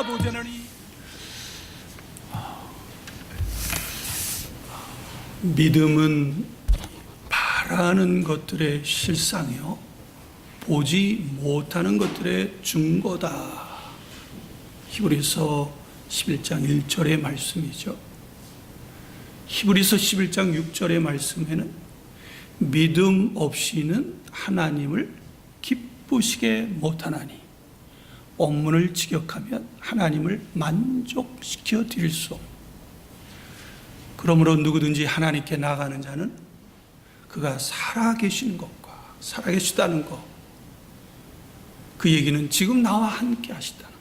보자느니 믿음은 바라는 것들의 실상이요 보지 못하는 것들의 증거다. 히브리서 11장 1절의 말씀이죠. 히브리서 11장 6절의 말씀에는 믿음 없이는 하나님을 기쁘시게 못하나니 업문을 직역하면 하나님을 만족시켜 드릴 수 없다. 그러므로 누구든지 하나님께 나아가는 자는 그가 살아계시는 것과 살아계시다는 것, 그 얘기는 지금 나와 함께 하시다는 것,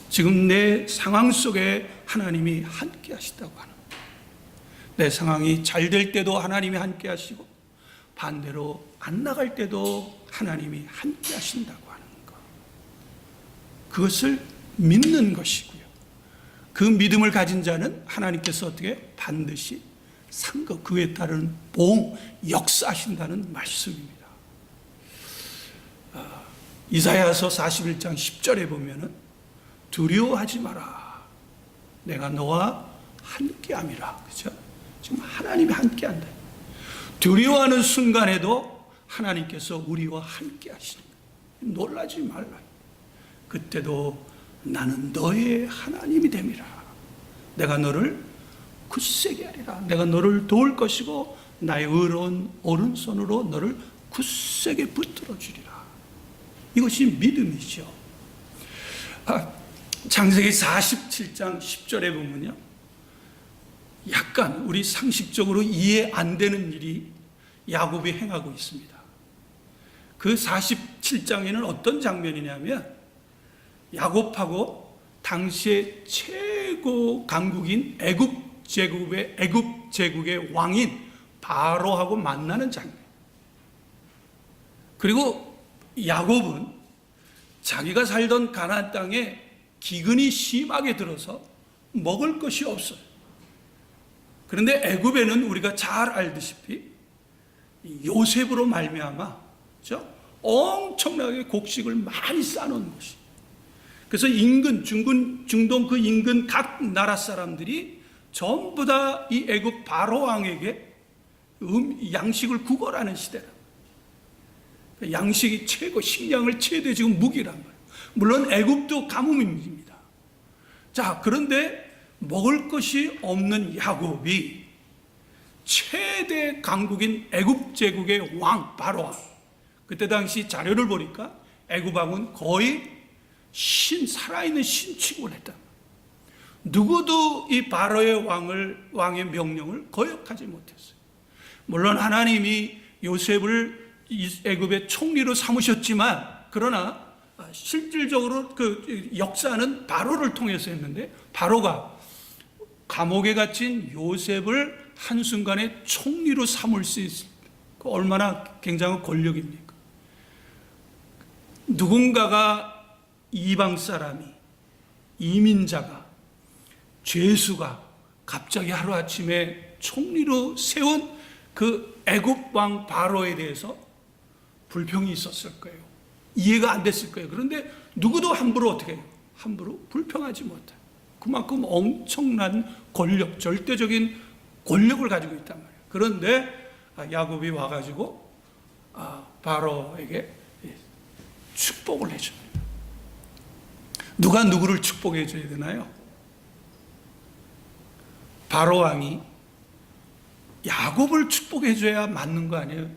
지금 내 상황 속에 하나님이 함께 하시다고 하는 것, 내 상황이 잘 될 때도 하나님이 함께 하시고 반대로 안 나갈 때도 하나님이 함께 하신다고 하는 것, 그것을 믿는 것이고요. 그 믿음을 가진 자는 하나님께서 어떻게 반드시 상급, 그에 따른 보응, 역사하신다는 말씀입니다. 이사야서 41장 10절에 보면은 두려워하지 마라, 내가 너와 함께함이라. 그죠? 지금 하나님이 함께한다. 두려워하는 순간에도 하나님께서 우리와 함께하시는 거예요. 놀라지 말라. 그때도 나는 너의 하나님이 됨이라. 내가 너를 굳세게 하리라. 내가 너를 도울 것이고 나의 의로운 오른손으로 너를 굳세게 붙들어 주리라. 이것이 믿음이죠. 창세기 47장 10절에 보면요, 약간 우리 상식적으로 이해 안 되는 일이 야곱이 행하고 있습니다. 그 47장에는 어떤 장면이냐면 야곱하고 당시의 최고 강국인 애굽 제국의 왕인 바로하고 만나는 장면. 그리고 야곱은 자기가 살던 가나안 땅에 기근이 심하게 들어서 먹을 것이 없어요. 그런데 애굽에는 우리가 잘 알다시피 요셉으로 말미암아, 그렇죠? 엄청나게 곡식을 많이 쌓아놓은 것이. 그래서 인근, 중동 그 인근 각 나라 사람들이 전부 다 이 애굽 바로 왕에게 양식을 구걸하는 시대라. 양식이 최고, 식량을 최대 지금 무기란 말이에요. 물론 애굽도 가뭄입니다. 자, 그런데 먹을 것이 없는 야곱이 최대 강국인 애굽 제국의 왕 바로 왕, 그때 당시 자료를 보니까 애굽 왕은 거의 살아있는 신취급을 했다. 누구도 이 바로의 왕의 명령을 거역하지 못했어요. 물론 하나님이 요셉을 애굽의 총리로 삼으셨지만, 그러나 실질적으로 그 역사는 바로를 통해서 했는데, 바로가 감옥에 갇힌 요셉을 한순간에 총리로 삼을 수 있을, 얼마나 굉장한 권력입니까? 누군가가, 이방 사람이, 이민자가, 죄수가 갑자기 하루아침에 총리로 세운 그 애굽 왕 바로에 대해서 불평이 있었을 거예요. 이해가 안 됐을 거예요. 그런데 누구도 함부로 어떻게 해요? 함부로 불평하지 못해요. 그만큼 엄청난 권력, 절대적인 권력을 가지고 있단 말이에요. 그런데 야곱이 와가지고 바로에게 축복을 해줍니다. 누가 누구를 축복해 줘야 되나요? 바로 왕이 야곱을 축복해 줘야 맞는 거 아니에요?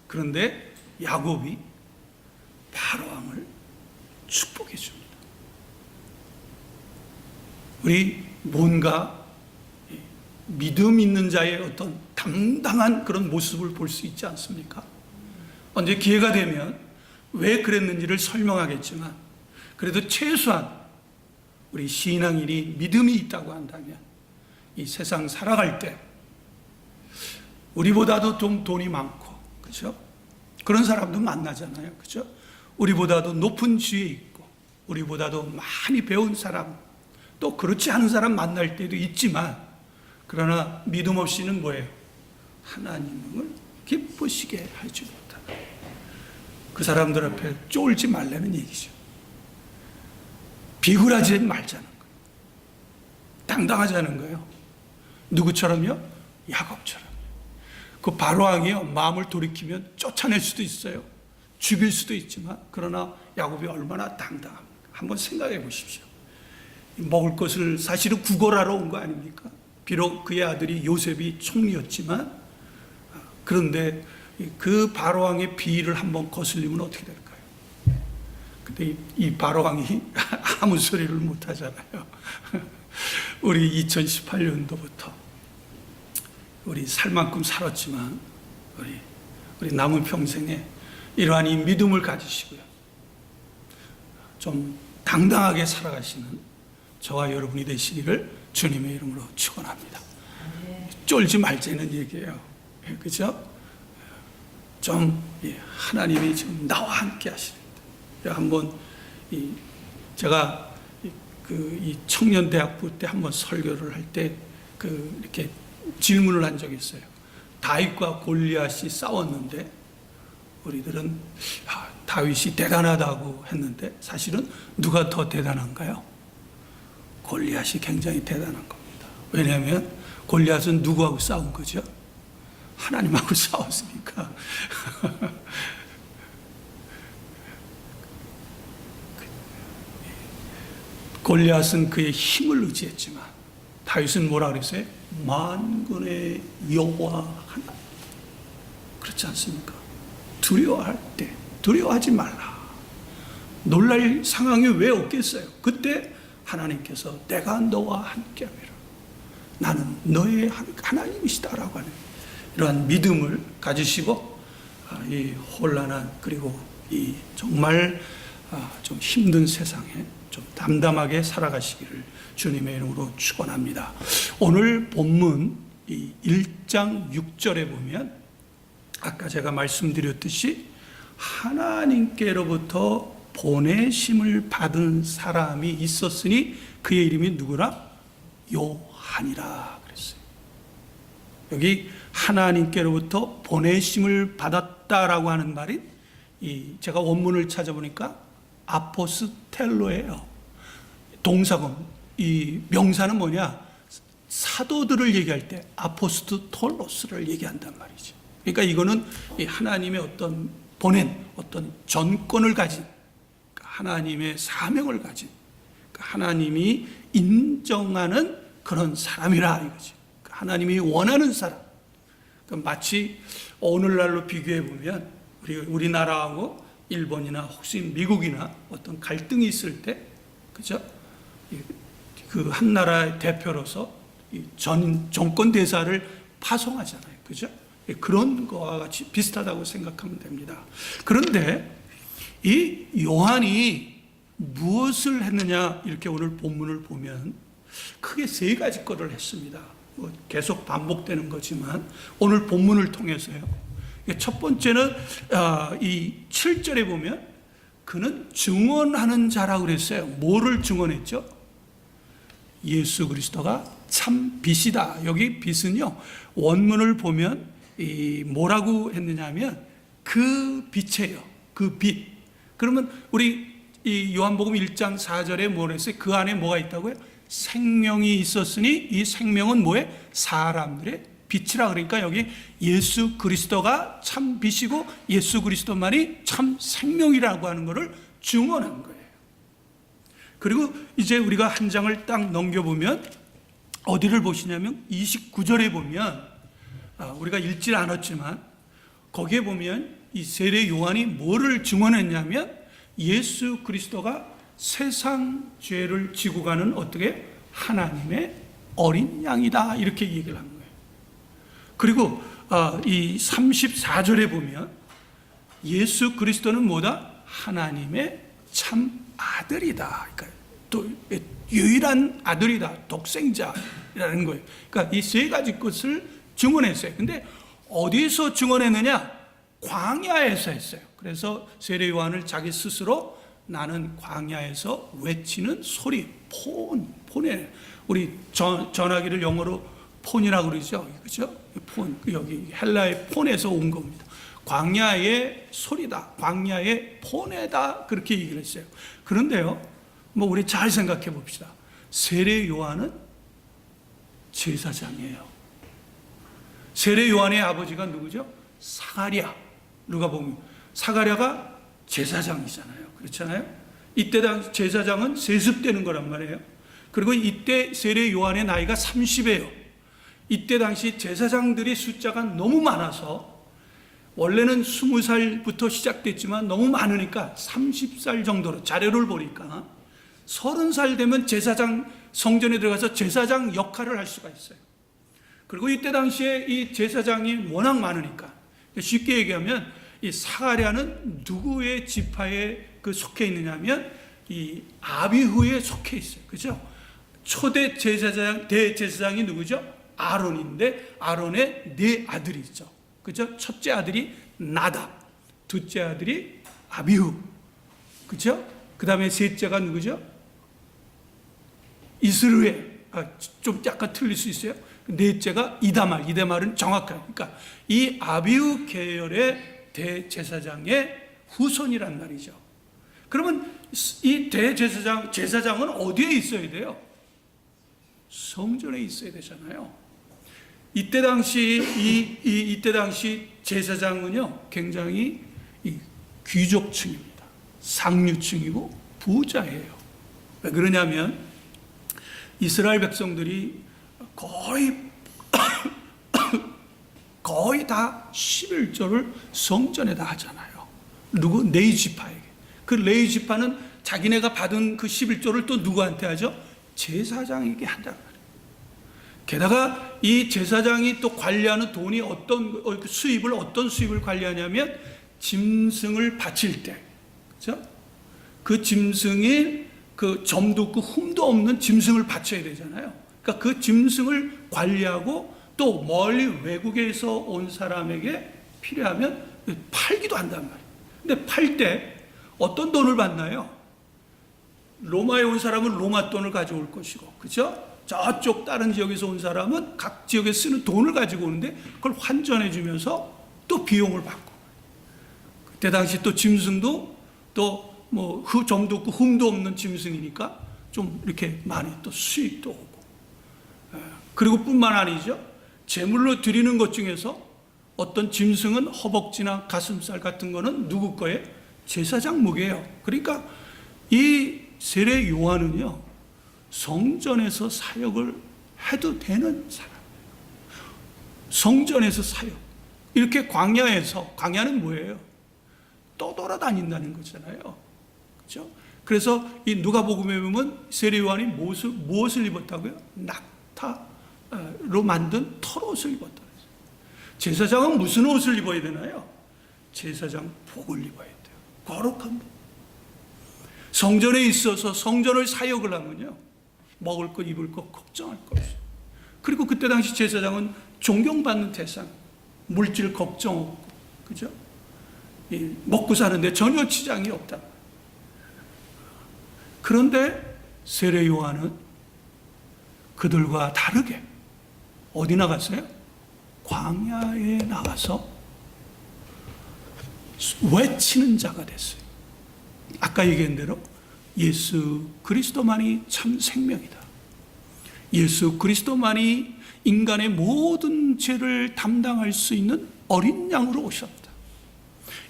그런데 야곱이 바로 왕을 축복해 줍니다. 우리 뭔가 믿음 있는 자의 어떤 당당한 그런 모습을 볼 수 있지 않습니까? 언제 기회가 되면 왜 그랬는지를 설명하겠지만, 그래도 최소한 우리 신앙인이 믿음이 있다고 한다면 이 세상 살아갈 때 우리보다도 좀 돈이 많고, 그렇죠? 그런 사람도 만나잖아요, 그렇죠? 우리보다도 높은 지위에 있고 우리보다도 많이 배운 사람, 또 그렇지 않은 사람 만날 때도 있지만, 그러나 믿음 없이는 뭐예요? 하나님을 기쁘시게 하지 못하다. 그 사람들 앞에 쫄지 말라는 얘기죠. 비굴하지 말자는 거예요. 당당하자는 거예요. 누구처럼요? 야곱처럼. 그 바로왕이요, 마음을 돌이키면 쫓아낼 수도 있어요. 죽일 수도 있지만, 그러나 야곱이 얼마나 당당합니까? 한번 생각해 보십시오. 먹을 것을 사실은 구걸하러 온 거 아닙니까? 비록 그의 아들이 요셉이 총리였지만, 그런데 그 바로왕의 비위를 한번 거슬리면 어떻게 될까요? 근데 이 바로왕이 아무 소리를 못 하잖아요. 우리 2018년도부터 우리 살 만큼 살았지만 우리 남은 평생에 이러한 이 믿음을 가지시고요, 좀 당당하게 살아가시는 저와 여러분이 되시기를 주님의 이름으로 축원합니다. 쫄지 말자는 얘기예요. 그죠? 좀 하나님이 지금 나와 함께 하시는데, 한번 제가 이 청년대학부 때 한번 설교를 할 때 이렇게 질문을 한 적이 있어요. 다윗과 골리앗이 싸웠는데 우리들은 다윗이 대단하다고 했는데 사실은 누가 더 대단한가요? 골리앗이 굉장히 대단한 겁니다. 왜냐하면 골리앗은 누구하고 싸운 거죠? 하나님하고 싸웠으니까. 골리앗은 그의 힘을 의지했지만 다윗은 뭐라 그랬어요? 만군의 여호와 하나님. 그렇지 않습니까? 두려워할 때 두려워하지 말라. 놀랄 상황이 왜 없겠어요? 그때 하나님께서 내가 너와 함께함이라, 나는 너의 하나님이시다라고 하는 이러한 믿음을 가지시고 이 혼란한, 그리고 이 정말 좀 힘든 세상에 좀 담담하게 살아가시기를 주님의 이름으로 축원합니다. 오늘 본문 이 1장 6절에 보면 아까 제가 말씀드렸듯이 하나님께로부터 보내심을 받은 사람이 있었으니 그의 이름이 누구라? 요한이라 그랬어요. 여기 하나님께로부터 보내심을 받았다라고 하는 말이 제가 원문을 찾아보니까 아포스텔로예요. 동사금, 이 명사는 뭐냐? 사도들을 얘기할 때 아포스톨로스를 얘기한단 말이죠. 그러니까 이거는 하나님의 어떤 보낸 어떤 전권을 가진, 하나님의 사명을 가진, 하나님이 인정하는 그런 사람이라 이거죠. 하나님이 원하는 사람. 마치 오늘날로 비교해 보면 우리나라하고 일본이나 혹시 미국이나 어떤 갈등이 있을 때, 그죠? 그 한 나라의 대표로서 정권 대사를 파송하잖아요, 그죠? 그런 거와 같이 비슷하다고 생각하면 됩니다. 그런데 이 요한이 무엇을 했느냐, 이렇게 오늘 본문을 보면 크게 세 가지 거를 했습니다. 계속 반복되는 거지만 오늘 본문을 통해서요. 첫 번째는 이 7절에 보면 그는 증언하는 자라고 그랬어요. 뭐를 증언했죠? 예수 그리스도가 참 빛이다. 여기 빛은요, 원문을 보면 뭐라고 했느냐 하면 그 빛이에요. 그 빛. 그러면 우리 이 요한복음 1장 4절에 뭐라 했어요? 그 안에 뭐가 있다고요? 생명이 있었으니 이 생명은 뭐예요? 사람들의 빛이라. 그러니까 여기 예수 그리스도가 참 빛이고 예수 그리스도만이 참 생명이라고 하는 것을 증언한 거예요. 그리고 이제 우리가 한 장을 딱 넘겨보면 어디를 보시냐면 29절에 보면 우리가 읽질 않았지만 거기에 보면 이 세례 요한이 뭐를 증언했냐면 예수 그리스도가 세상 죄를 지고 가는 어떻게 하나님의 어린 양이다, 이렇게 얘기를 한 거예요. 그리고 이 34절에 보면 예수 그리스도는 뭐다? 하나님의 참 아들이다. 그러니까 또 유일한 아들이다, 독생자라는 거예요. 그러니까 이 세 가지 것을 증언했어요. 근데 어디서 증언했느냐? 광야에서 했어요. 그래서 세례 요한을 자기 스스로 나는 광야에서 외치는 소리, 폰에 우리 전화기를 영어로 폰이라고 그러죠, 그죠? 폰, 여기 헬라의 폰에서 온 겁니다. 광야의 소리다, 광야의 폰에다, 그렇게 얘기를 했어요. 그런데요, 뭐 우리 잘 생각해 봅시다. 세례 요한은 제사장이에요. 세례 요한의 아버지가 누구죠? 사가랴. 누가 보면 사가랴가 제사장이잖아요. 그렇잖아요. 이때 당 제사장은 세습되는 거란 말이에요. 그리고 이때 세례 요한의 나이가 30이에요. 이때 당시 제사장들의 숫자가 너무 많아서 원래는 20살부터 시작됐지만 너무 많으니까 30살 정도로 자료를 보니까 30살 되면 제사장 성전에 들어가서 제사장 역할을 할 수가 있어요. 그리고 이때 당시에 이 제사장이 워낙 많으니까 쉽게 얘기하면 이 사가랴는 누구의 지파에 속해 있느냐면 이 아비후에 속해 있어요. 그죠? 초대 제사장, 대제사장이 누구죠? 아론인데 아론의 네 아들이 있죠. 그죠? 첫째 아들이 나답, 둘째 아들이 아비후. 그죠? 그 다음에 셋째가 누구죠? 이스르엘. 좀 약간 틀릴 수 있어요. 넷째가 이다말. 이다말은 정확한. 그러니까 이 아비후 계열의 대제사장의 후손이란 말이죠. 그러면 이 제사장은 어디에 있어야 돼요? 성전에 있어야 되잖아요. 이때 당시 제사장은요 굉장히 귀족층입니다. 상류층이고 부자예요. 왜 그러냐면 이스라엘 백성들이 거의 다 11조를 성전에다 하잖아요. 누구? 레위 지파에게. 그 레위 지파는 자기네가 받은 그 11조를 또 누구한테 하죠? 제사장에게 한다는 말이에요. 게다가 이 제사장이 또 관리하는 돈이 어떤 수입을 관리하냐면 짐승을 바칠 때, 그렇죠? 그 짐승이 그 점도 없고 흠도 없는 짐승을 바쳐야 되잖아요. 그러니까 그 짐승을 관리하고 또 멀리 외국에서 온 사람에게 필요하면 팔기도 한단 말이에요. 근데 팔 때 어떤 돈을 받나요? 로마에 온 사람은 로마 돈을 가져올 것이고, 그렇죠? 저쪽 다른 지역에서 온 사람은 각 지역에 쓰는 돈을 가지고 오는데 그걸 환전해 주면서 또 비용을 받고. 그때 당시 또 짐승도 또 뭐 점도 없고 흠도 없는 짐승이니까 좀 이렇게 많이 또 수익도 오고. 그리고 뿐만 아니죠. 제물로 드리는 것 중에서 어떤 짐승은 허벅지나 가슴살 같은 거는 누구 거예요? 제사장 묵이에요. 그러니까 이 세례 요한은요 성전에서 사역을 해도 되는 사람이에요. 성전에서 사역. 이렇게 광야는 뭐예요? 떠돌아다닌다는 거잖아요. 그렇죠? 그래서 이 누가복음에 보면 세례 요한이 무엇을 입었다고요? 낙타로 만든 털옷을 입었다. 제사장은 무슨 옷을 입어야 되나요? 제사장 복을 입어야 돼요. 거룩한 복. 성전에 있어서 성전을 사역을 하면요 먹을 것 입을 것 걱정할 것 없어요. 그리고 그때 당시 제사장은 존경받는 대상, 물질 걱정 없고, 그죠? 먹고 사는데 전혀 지장이 없다. 그런데 세례 요한은 그들과 다르게 어디 나갔어요? 광야에 나가서 외치는 자가 됐어요. 아까 얘기한 대로 예수 그리스도만이 참 생명이다. 예수 그리스도만이 인간의 모든 죄를 담당할 수 있는 어린 양으로 오셨다.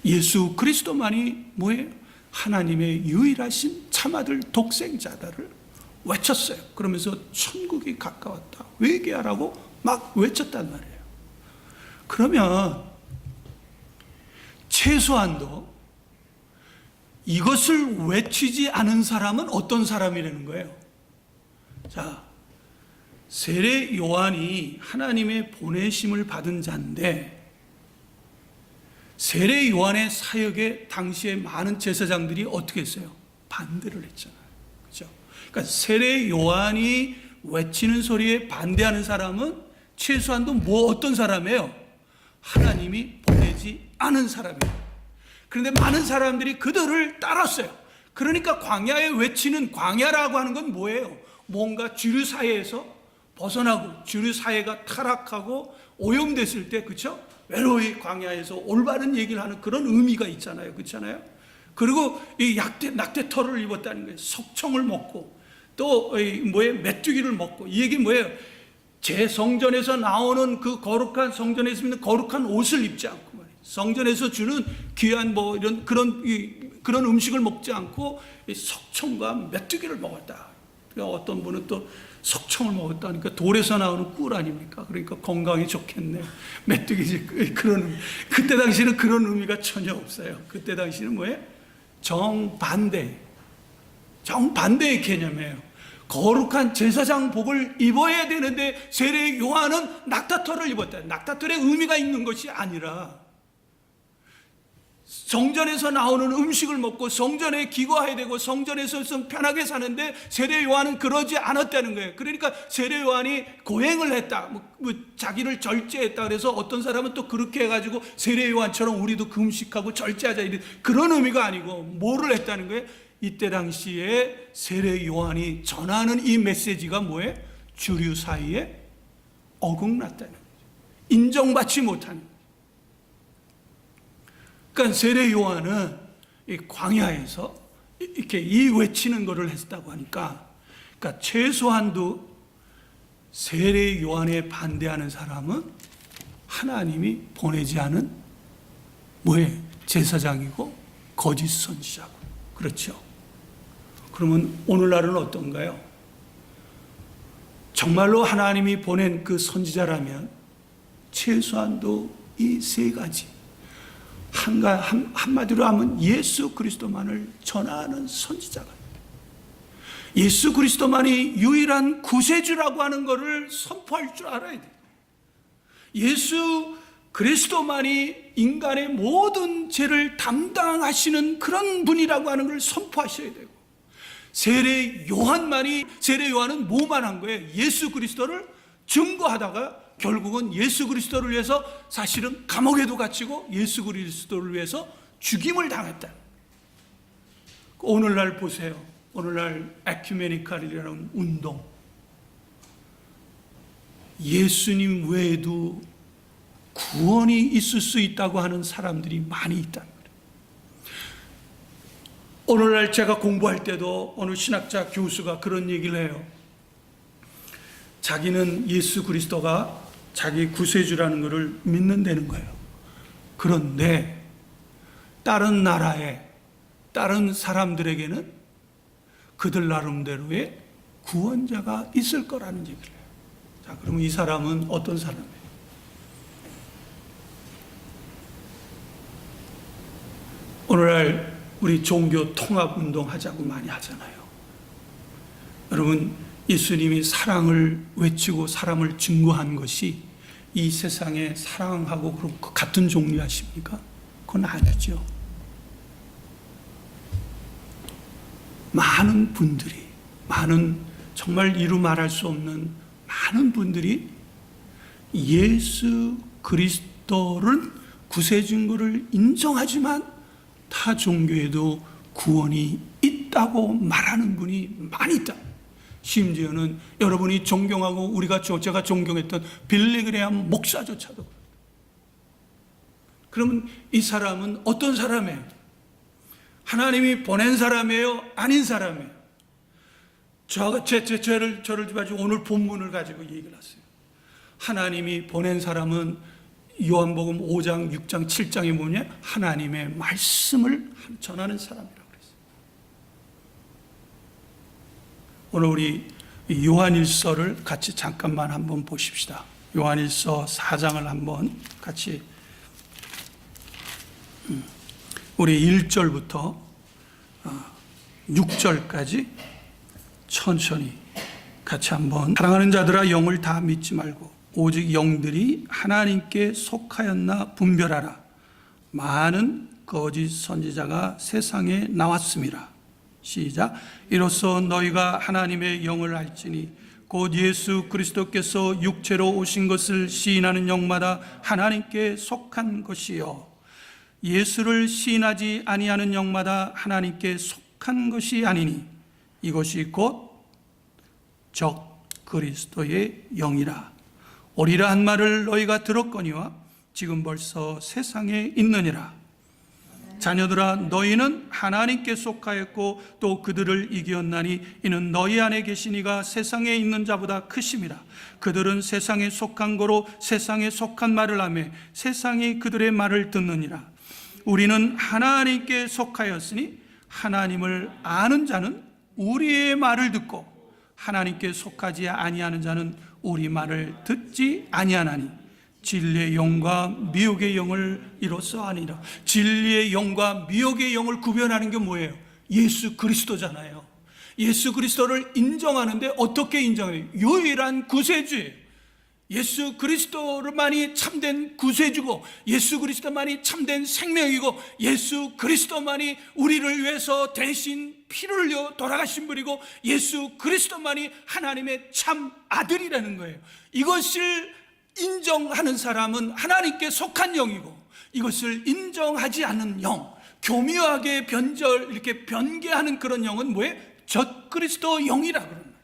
예수 그리스도만이 뭐예요? 하나님의 유일하신 참아들 독생자다를 외쳤어요. 그러면서 천국이 가까웠다. 회개하라고 막 외쳤단 말이에요. 그러면 최소한도 이것을 외치지 않은 사람은 어떤 사람이라는 거예요? 자, 세례 요한이 하나님의 보내심을 받은 자인데 세례 요한의 사역에 당시에 많은 제사장들이 어떻게 했어요? 반대를 했잖아요. 그렇죠? 그러니까 세례 요한이 외치는 소리에 반대하는 사람은 최소한도 어떤 사람이에요? 하나님이 보내지 않은 사람이에요. 그런데 많은 사람들이 그들을 따랐어요. 그러니까 광야에 외치는 광야라고 하는 건 뭐예요? 뭔가 주류 사회에서 벗어나고 주류 사회가 타락하고 오염됐을 때, 그렇죠? 외로이 광야에서 올바른 얘기를 하는 그런 의미가 있잖아요. 그렇잖아요? 그리고 이 낙태 털을 입었다는 거예요. 석청을 먹고 또 메뚜기를 먹고. 이 얘기 뭐예요? 제 성전에서 나오는 그 거룩한, 성전에서 입는 거룩한 옷을 입지 않고 말이에요. 성전에서 주는 귀한 이런 그런 음식을 먹지 않고 석청과 메뚜기를 먹었다. 그러니까 어떤 분은 또 석청을 먹었다니까 돌에서 나오는 꿀 아닙니까? 그러니까 건강에 좋겠네. 메뚜기 그런 그때 당시는 그런 의미가 전혀 없어요. 그때 당시는 뭐예요? 정반대의 개념이에요. 거룩한 제사장복을 입어야 되는데 세례 요한은 낙타털을 입었다. 낙타털의 의미가 있는 것이 아니라 성전에서 나오는 음식을 먹고 성전에 기거해야 되고 성전에서 편하게 사는데 세례 요한은 그러지 않았다는 거예요. 그러니까 세례 요한이 고행을 했다, 자기를 절제했다. 그래서 어떤 사람은 또 그렇게 해가지고 세례 요한처럼 우리도 금식하고 절제하자, 이런 그런 의미가 아니고 뭐를 했다는 거예요? 이때 당시에 세례 요한이 전하는 이 메시지가 뭐예요? 주류 사이에 어긋났다는 거죠. 인정받지 못하는 거죠. 그러니까 세례 요한은 이 광야에서 이렇게 이 외치는 것을 했다고 하니까, 그러니까 최소한도 세례 요한에 반대하는 사람은 하나님이 보내지 않은 뭐예요? 제사장이고 거짓 선지자고. 그렇죠? 그러면 오늘날은 어떤가요? 정말로 하나님이 보낸 그 선지자라면 최소한도 이 세 가지, 한마디로 하면 예수 그리스도만을 전하는 선지자가, 예수 그리스도만이 유일한 구세주라고 하는 것을 선포할 줄 알아야 돼요. 예수 그리스도만이 인간의 모든 죄를 담당하시는 그런 분이라고 하는 걸 선포하셔야 되고, 세례 요한은 뭐만 한 거예요? 예수 그리스도를 증거하다가 결국은 예수 그리스도를 위해서 사실은 감옥에도 갇히고 예수 그리스도를 위해서 죽임을 당했다. 오늘날 보세요. 오늘날 에큐메니칼이라는 운동, 예수님 외에도 구원이 있을 수 있다고 하는 사람들이 많이 있다는 거예요. 오늘날 제가 공부할 때도 어느 신학자 교수가 그런 얘기를 해요. 자기는 예수 그리스도가 자기 구세주라는 것을 믿는다는 거예요. 그런데 다른 나라에, 다른 사람들에게는 그들 나름대로의 구원자가 있을 거라는 얘기를 해요. 자, 그러면 이 사람은 어떤 사람이에요? 오늘날 우리 종교 통합 운동 하자고 많이 하잖아요. 여러분, 예수님이 사랑을 외치고 사랑을 증거한 것이 이 세상에 사랑하고 그런 같은 종류 하십니까? 그건 아니죠. 많은 분들이, 정말 이루 말할 수 없는 많은 분들이 예수 그리스도를 구세주를 인정하지만 타 종교에도 구원이 있다고 말하는 분이 많이 있다. 심지어는 여러분이 존경하고 제가 존경했던 빌리그레암 목사조차도. 그러면 이 사람은 어떤 사람이에요? 하나님이 보낸 사람이에요? 아닌 사람이에요? 저를 가지고 오늘 본문을 가지고 얘기를 했어요. 하나님이 보낸 사람은 요한복음 5장, 6장, 7장에 보면 하나님의 말씀을 전하는 사람이라고 그랬어요. 오늘 우리 요한일서를 같이 잠깐만 한번 보십시다. 요한일서 4장을 한번 같이 우리 1절부터 6절까지 천천히 같이 한번. 사랑하는 자들아, 영을 다 믿지 말고 오직 영들이 하나님께 속하였나 분별하라. 많은 거짓 선지자가 세상에 나왔습니다. 시작. 이로써 너희가 하나님의 영을 알지니 곧 예수 그리스도께서 육체로 오신 것을 시인하는 영마다 하나님께 속한 것이요 예수를 시인하지 아니하는 영마다 하나님께 속한 것이 아니니 이것이 곧 적 그리스도의 영이라. 오리라 한 말을 너희가 들었거니와 지금 벌써 세상에 있느니라. 자녀들아 너희는 하나님께 속하였고 또 그들을 이기었나니 이는 너희 안에 계신 이가 세상에 있는 자보다 크심이라. 그들은 세상에 속한 거로 세상에 속한 말을 하며 세상이 그들의 말을 듣느니라. 우리는 하나님께 속하였으니 하나님을 아는 자는 우리의 말을 듣고 하나님께 속하지 아니하는 자는 우리 말을 듣지 아니하나니 진리의 영과 미혹의 영을 이로써 아니라. 진리의 영과 미혹의 영을 구별하는 게 뭐예요? 예수 그리스도잖아요. 예수 그리스도를 인정하는데 어떻게 인정해요? 유일한 구세주예요. 예수 그리스도만이 참된 구세주고 예수 그리스도만이 참된 생명이고 예수 그리스도만이 우리를 위해서 대신 피를 흘려 돌아가신 분이고 예수 그리스도만이 하나님의 참 아들이라는 거예요. 이것을 인정하는 사람은 하나님께 속한 영이고 이것을 인정하지 않는 영, 교묘하게 이렇게 변개하는 그런 영은 뭐예요? 적그리스도 영이라 그런 말이에요.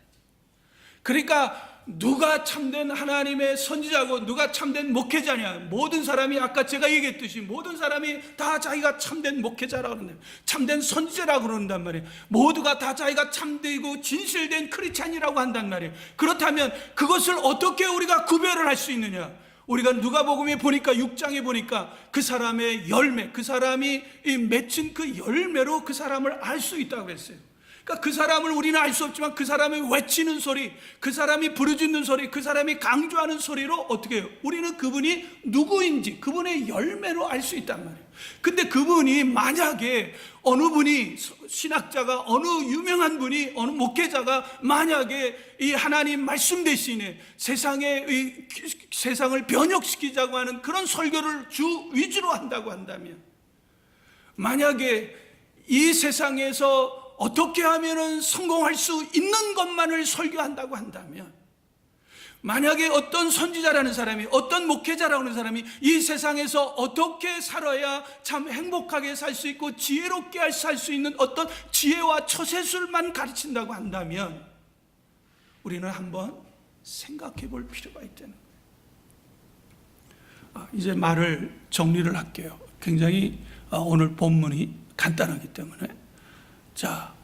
그러니까 누가 참된 하나님의 선지자고 누가 참된 목회자냐? 모든 사람이 아까 제가 얘기했듯이 모든 사람이 다 자기가 참된 목회자라고 그러는데 참된 선지자라고 그런단 말이에요. 모두가 다 자기가 참되고 진실된 크리스찬이라고 한단 말이에요. 그렇다면 그것을 어떻게 우리가 구별을 할 수 있느냐? 우리가 누가복음에 보니까 6장에 보니까 그 사람의 열매, 그 사람이 맺힌 그 열매로 그 사람을 알 수 있다고 했어요. 그러니까 그 사람을 우리는 알 수 없지만 그 사람이 외치는 소리, 그 사람이 부르짖는 소리, 그 사람이 강조하는 소리로 어떻게 해요? 우리는 그분이 누구인지 그분의 열매로 알 수 있단 말이에요. 근데 그분이 만약에 어느 분이 신학자가 어느 유명한 분이 어느 목회자가 만약에 이 하나님 말씀 대신에 세상을 변혁시키자고 하는 그런 설교를 주 위주로 한다고 한다면 만약에 이 세상에서 어떻게 하면 성공할 수 있는 것만을 설교한다고 한다면 만약에 어떤 선지자라는 사람이 어떤 목회자라고 하는 사람이 이 세상에서 어떻게 살아야 참 행복하게 살 수 있고 지혜롭게 살 수 있는 어떤 지혜와 처세술만 가르친다고 한다면 우리는 한번 생각해 볼 필요가 있다는 거예요. 이제 말을 정리를 할게요. 굉장히 오늘 본문이 간단하기 때문에 자,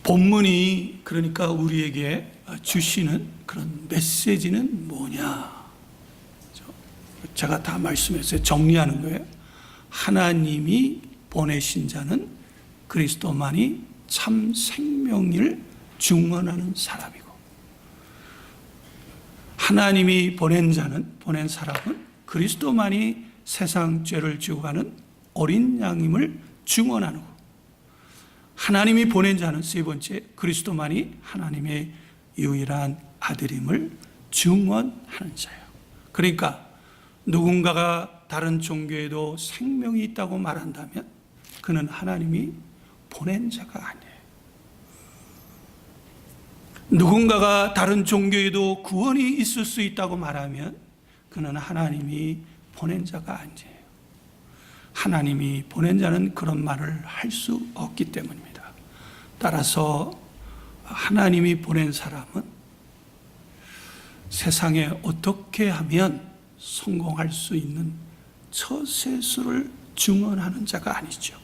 본문이 그러니까 우리에게 주시는 그런 메시지는 뭐냐? 제가 다 말씀했어요. 정리하는 거예요. 하나님이 보내신 자는 그리스도만이 참 생명을 증언하는 사람이고 하나님이 보낸 사람은 그리스도만이 세상 죄를 지고 가는 어린 양임을 증언하는 것. 하나님이 보낸 자는 세 번째 그리스도만이 하나님의 유일한 아들임을 증언하는 자예요. 그러니까 누군가가 다른 종교에도 생명이 있다고 말한다면 그는 하나님이 보낸 자가 아니에요. 누군가가 다른 종교에도 구원이 있을 수 있다고 말하면 그는 하나님이 보낸 자가 아니에요. 하나님이 보낸 자는 그런 말을 할 수 없기 때문입니다. 따라서 하나님이 보낸 사람은 세상에 어떻게 하면 성공할 수 있는 처세술을 증언하는 자가 아니죠.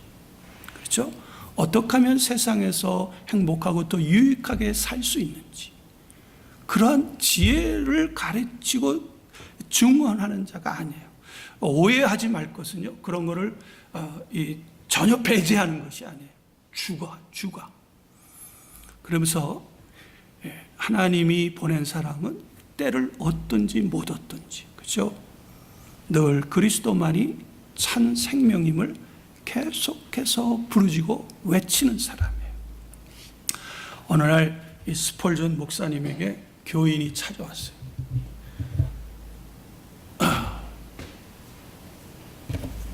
그렇죠? 어떻게 하면 세상에서 행복하고 또 유익하게 살 수 있는지 그런 지혜를 가르치고 증언하는 자가 아니에요. 오해하지 말 것은요. 그런 거를 전혀 배제하는 것이 아니에요. 주가. 그러면서 하나님이 보낸 사람은 때를 얻든지 못 얻든지 그렇죠? 늘 그리스도만이 참 생명임을 계속해서 부르짖고 외치는 사람이에요. 어느 날 이 스펄전 목사님에게 교인이 찾아왔어요.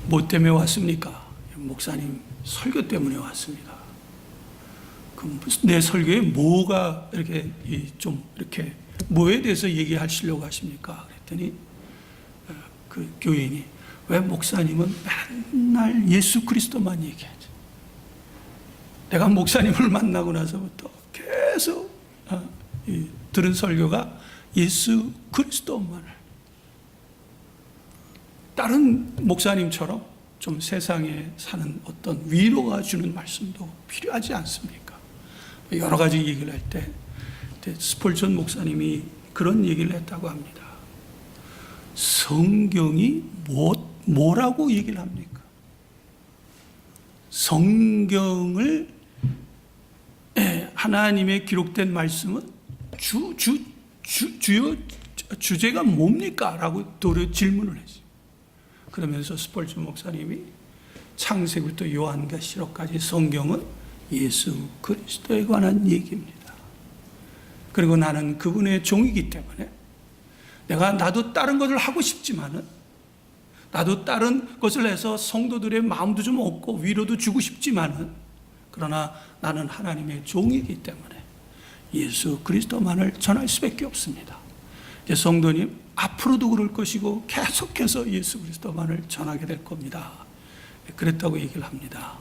뭐 때문에 왔습니까? 목사님 설교 때문에 왔습니다. 그럼 내 설교에 뭐가 이렇게 좀 이렇게 뭐에 대해서 얘기하시려고 하십니까? 그랬더니 그 교인이 왜 목사님은 맨날 예수 그리스도만 얘기하지? 내가 목사님을 만나고 나서부터 계속 들은 설교가 예수 그리스도만을. 다른 목사님처럼 좀 세상에 사는 어떤 위로가 주는 말씀도 필요하지 않습니까? 여러 가지 얘기를 할 때 스펄전 목사님이 그런 얘기를 했다고 합니다. 성경이 뭐라고 얘기를 합니까? 성경을 하나님의 기록된 말씀은 주제가 뭡니까? 라고 도리어 질문을 했어요. 그러면서 스펄전 목사님이 창세기부터 요한계시록까지 성경은 예수 그리스도에 관한 얘기입니다. 그리고 나는 그분의 종이기 때문에 나도 다른 것을 하고 싶지만은, 나도 다른 것을 해서 성도들의 마음도 좀 얻고 위로도 주고 싶지만은, 그러나 나는 하나님의 종이기 때문에 예수 그리스도만을 전할 수밖에 없습니다. 이제 성도님, 앞으로도 그럴 것이고 계속해서 예수 그리스도만을 전하게 될 겁니다. 그랬다고 얘기를 합니다.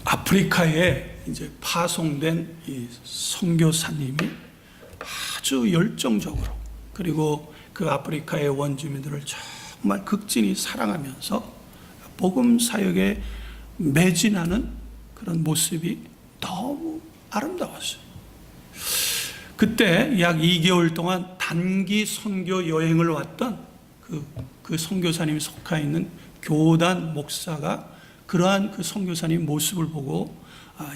아프리카에 이제 파송된 이 선교사님이 아주 열정적으로, 그리고 그 아프리카의 원주민들을 정말 극진히 사랑하면서 복음 사역에 매진하는 그런 모습이 너무 아름다웠어요. 그때 약 2개월 동안 단기 선교 여행을 왔던 그 선교사님이 속해 있는 교단 목사가 그러한 그 선교사님 모습을 보고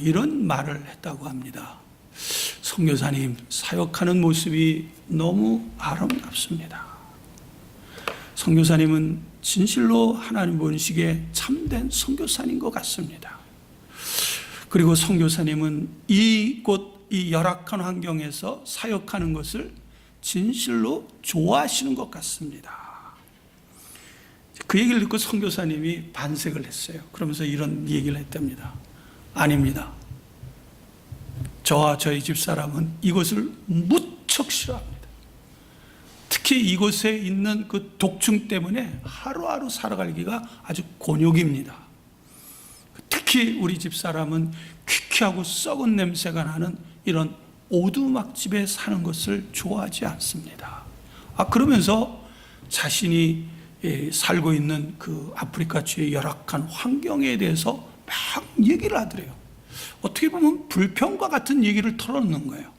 이런 말을 했다고 합니다. 선교사님 사역하는 모습이 너무 아름답습니다. 선교사님은 진실로 하나님 본식에 참된 선교사님 것 같습니다. 그리고 선교사님은 이곳 이 열악한 환경에서 사역하는 것을 진실로 좋아하시는 것 같습니다. 그 얘기를 듣고 선교사님이 반색을 했어요. 그러면서 이런 얘기를 했답니다. 아닙니다. 저와 저희 집사람은 이것을 무척 싫어합니다. 특히 이곳에 있는 그 독충 때문에 하루하루 살아가기가 아주 곤욕입니다. 특히 우리 집사람은 퀴퀴하고 썩은 냄새가 나는 이런 오두막집에 사는 것을 좋아하지 않습니다. 그러면서 자신이 살고 있는 그 아프리카 주의 열악한 환경에 대해서 막 얘기를 하더래요. 어떻게 보면 불평과 같은 얘기를 털어놓는 거예요.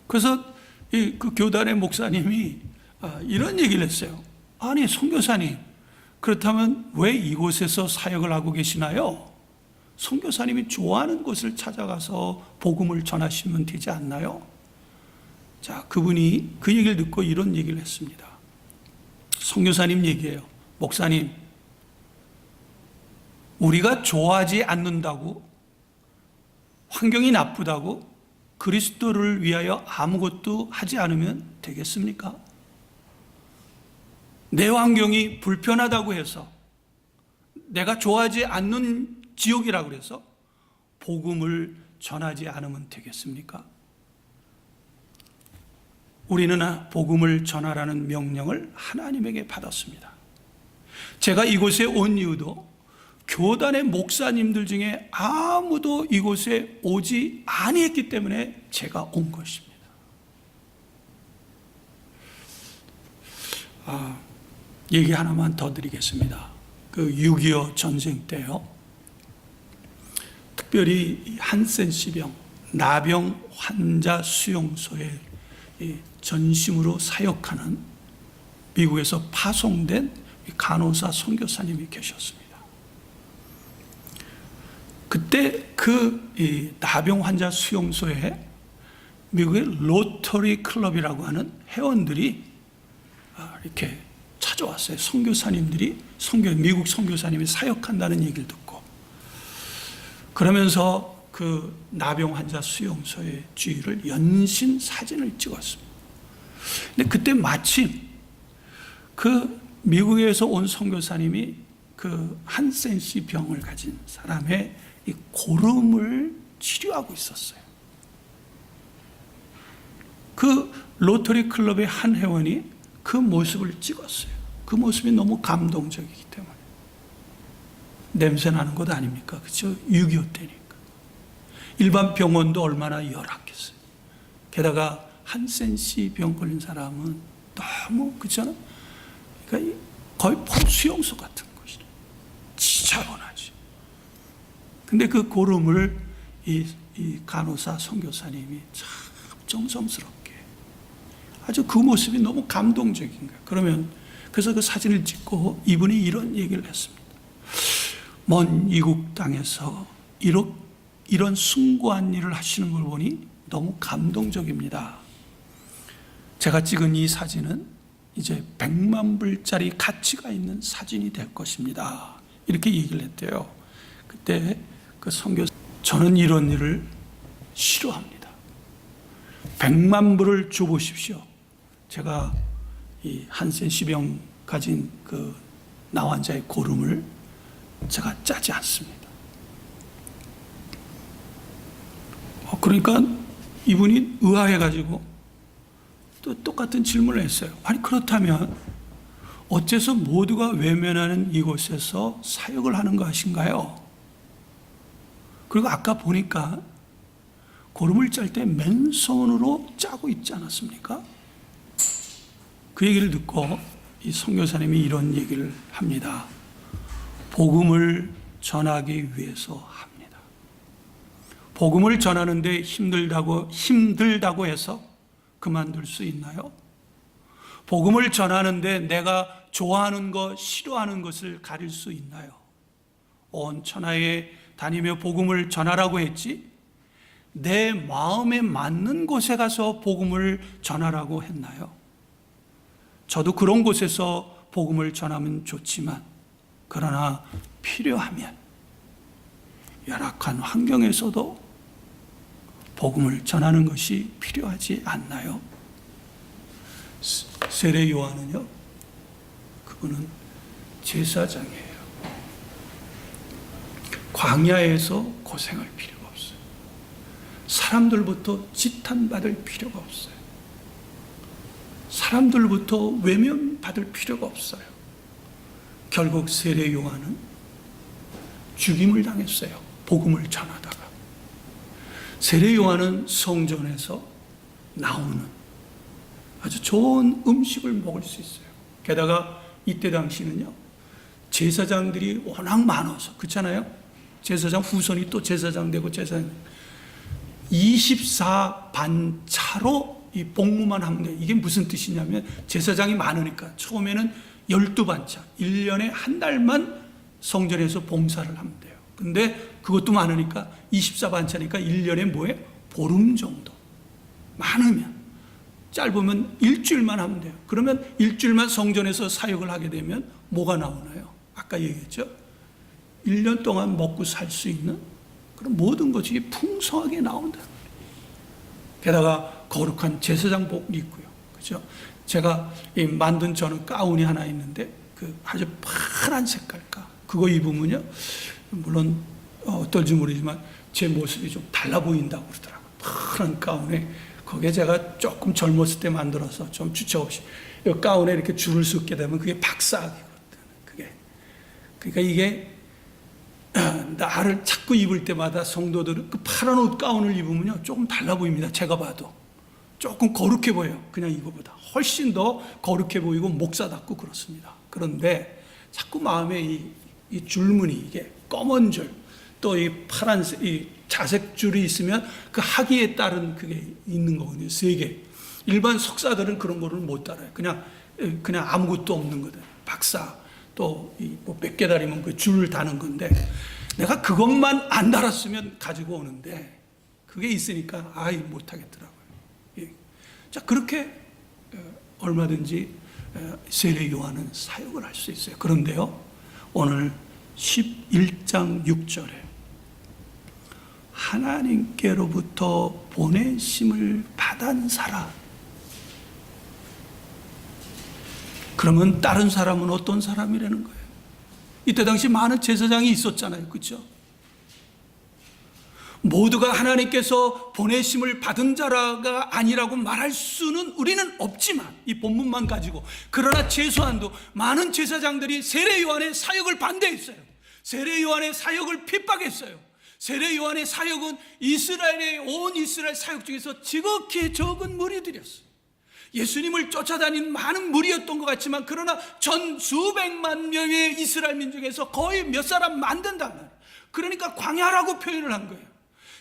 그래서 그 교단의 목사님이 이런 얘기를 했어요. 아니, 선교사님, 그렇다면 왜 이곳에서 사역을 하고 계시나요? 선교사님이 좋아하는 곳을 찾아가서 복음을 전하시면 되지 않나요? 자, 그분이 그 얘기를 듣고 이런 얘기를 했습니다. 선교사님 얘기예요. 목사님, 우리가 좋아하지 않는다고, 환경이 나쁘다고 그리스도를 위하여 아무것도 하지 않으면 되겠습니까? 내 환경이 불편하다고 해서, 내가 좋아하지 않는 지옥이라고 해서 복음을 전하지 않으면 되겠습니까? 우리는 복음을 전하라는 명령을 하나님에게 받았습니다. 제가 이곳에 온 이유도 교단의 목사님들 중에 아무도 이곳에 오지 아니했기 때문에 제가 온 것입니다. 얘기 하나만 더 드리겠습니다. 그 6.25 전쟁 때요, 특별히 한센시병, 나병 환자 수용소에 전심으로 사역하는 미국에서 파송된 간호사 선교사님이 계셨습니다. 그때 그 나병 환자 수용소에 미국의 로터리 클럽이라고 하는 회원들이 이렇게 찾아왔어요. 선교사님들이 미국 선교사님이 사역한다는 얘기를 듣고, 그러면서 그 나병 환자 수용소의 주위를 연신 사진을 찍었습니다. 근데 그때 마침 그 미국에서 온 선교사님이 그 한센시 병을 가진 사람의 이 고름을 치료하고 있었어요. 그 로터리 클럽의 한 회원이 그 모습을 찍었어요. 그 모습이 너무 감동적이기 때문에. 냄새 나는 것 아닙니까? 그렇죠? 6.25 때니까. 일반 병원도 얼마나 열악했어요. 게다가 한센시 병 걸린 사람은 너무 그렇잖아. 그러니까 거의 수용소 같은 곳이래. 지저분하지. 근데 그 고름을 이 간호사 선교사님이 참 정성스럽게 아주 그 모습이 너무 감동적인 거예요. 그래서 그 사진을 찍고 이분이 이런 얘기를 했습니다. 먼 이국 땅에서 이런 숭고한 일을 하시는 걸 보니 너무 감동적입니다. 제가 찍은 이 사진은 이제 100만 불짜리 가치가 있는 사진이 될 것입니다. 이렇게 얘기를 했대요. 그때 그 선교사, 저는 이런 일을 싫어합니다. 100만 불을 줘보십시오. 제가 이 한센시병 가진 그 나환자의 고름을 제가 짜지 않습니다. 그러니까 이분이 의아해가지고 또 똑같은 질문을 했어요. 아니 그렇다면 어째서 모두가 외면하는 이곳에서 사역을 하는 것인가요? 그리고 아까 보니까 고름을 짤 때 맨손으로 짜고 있지 않았습니까? 그 얘기를 듣고 이 선교사님이 이런 얘기를 합니다. 복음을 전하기 위해서 합니다. 복음을 전하는데 힘들다고 해서 그만둘 수 있나요? 복음을 전하는데 내가 좋아하는 것, 싫어하는 것을 가릴 수 있나요? 온 천하에 다니며 복음을 전하라고 했지 내 마음에 맞는 곳에 가서 복음을 전하라고 했나요? 저도 그런 곳에서 복음을 전하면 좋지만 그러나 필요하면 열악한 환경에서도 복음을 전하는 것이 필요하지 않나요? 세례 요한은요, 그분은 제사장이에요. 광야에서 고생할 필요가 없어요. 사람들부터 지탄받을 필요가 없어요. 사람들부터 외면받을 필요가 없어요. 결국 세례 요한은 죽임을 당했어요. 복음을 전하다가. 세례 요한은 성전에서 나오는 아주 좋은 음식을 먹을 수 있어요. 게다가 이때 당시는요, 제사장들이 워낙 많아서, 그렇잖아요? 제사장 후손이 또 제사장 되고 24반차로 이 복무만 하면 돼요. 이게 무슨 뜻이냐면 제사장이 많으니까 처음에는 12반차, 1년에 한 달만 성전에서 봉사를 하면 돼요. 근데 그것도 많으니까 24반차니까 1년에 뭐예요? 보름 정도. 많으면, 짧으면 일주일만 하면 돼요. 그러면 일주일만 성전에서 사역을 하게 되면 뭐가 나오나요? 아까 얘기했죠? 1년 동안 먹고 살 수 있는 그런 모든 것이 풍성하게 나온다. 게다가 거룩한 제사장복을 입고요. 그죠? 제가 만든 저는 가운이 하나 있는데 그 아주 파란 색깔가 그거 입으면요. 물론 어떨지 모르지만 제 모습이 좀 달라 보인다고 그러더라고요. 파란 가운에 거기에 제가 조금 젊었을 때 만들어서 좀 주체 없이 이 가운에 이렇게 줄을 긋게 되면 그게 박사학이거든요. 그러니까 이게 나를 자꾸 입을 때마다 성도들은 그 파란 옷 가운을 입으면요 조금 달라 보입니다. 제가 봐도 조금 거룩해 보여요. 그냥 이거보다 훨씬 더 거룩해 보이고 목사답고 그렇습니다. 그런데 자꾸 마음에 이 줄무늬 이게 검은 줄 또 이 파란색 이 자색 줄이 있으면 그 학위에 따른 그게 있는 거거든요. 3개. 일반 석사들은 그런 거를 못 따라요. 그냥 아무것도 없는 거든. 박사 또 뭐 몇 개 달이면 그 줄 다는 건데 내가 그것만 안 달았으면 가지고 오는데 그게 있으니까 못 하겠더라고요. 자 그렇게 얼마든지 세례 요한은 사역을 할 수 있어요. 그런데요 오늘 11장 6절에 하나님께로부터 보내심을 받은 사람. 그러면 다른 사람은 어떤 사람이라는 거예요? 이때 당시 많은 제사장이 있었잖아요. 그렇죠? 모두가 하나님께서 보내심을 받은 자라가 아니라고 말할 수는 우리는 없지만 이 본문만 가지고 그러나 최소한도 많은 제사장들이 세례 요한의 사역을 반대했어요. 세례 요한의 사역을 핍박했어요. 세례 요한의 사역은 온 이스라엘 사역 중에서 지극히 적은 무리들이었어요. 예수님을 쫓아다닌 많은 무리였던 것 같지만, 그러나 전 수백만 명의 이스라엘 민족에서 거의 몇 사람 만든단 말이에요. 그러니까 광야라고 표현을 한 거예요.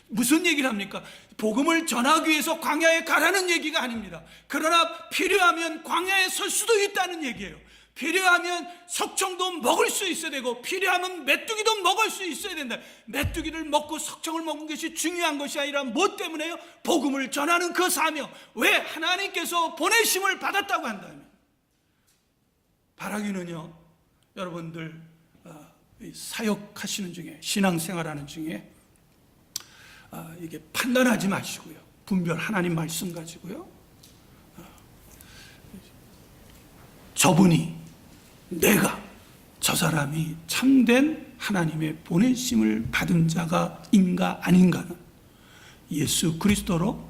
무슨 얘기를 합니까? 복음을 전하기 위해서 광야에 가라는 얘기가 아닙니다. 그러나 필요하면 광야에 설 수도 있다는 얘기예요. 필요하면 석청도 먹을 수 있어야 되고, 필요하면 메뚜기도 먹을 수 있어야 된다. 메뚜기를 먹고 석청을 먹는 것이 중요한 것이 아니라 뭐 때문에요? 복음을 전하는 그 사명. 왜? 하나님께서 보내심을 받았다고 한다면. 바라기는요, 여러분들 사역하시는 중에, 신앙생활하는 중에 이게 판단하지 마시고요, 분별, 하나님 말씀 가지고요, 저분이, 내가, 저 사람이 참된 하나님의 보내심을 받은 자가 인가 아닌가는 예수 그리스도로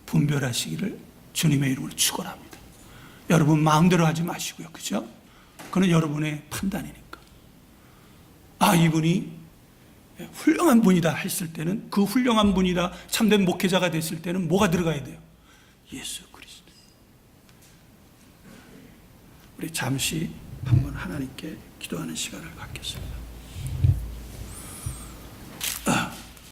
분별하시기를 주님의 이름으로 축원합니다. 여러분 마음대로 하지 마시고요, 그죠? 그건 여러분의 판단이니까. 아, 이분이 훌륭한 분이다 했을 때는, 그 훌륭한 분이다, 참된 목회자가 됐을 때는 뭐가 들어가야 돼요? 예수 그리스도. 우리 잠시 한번 하나님께 기도하는 시간을 갖겠습니다.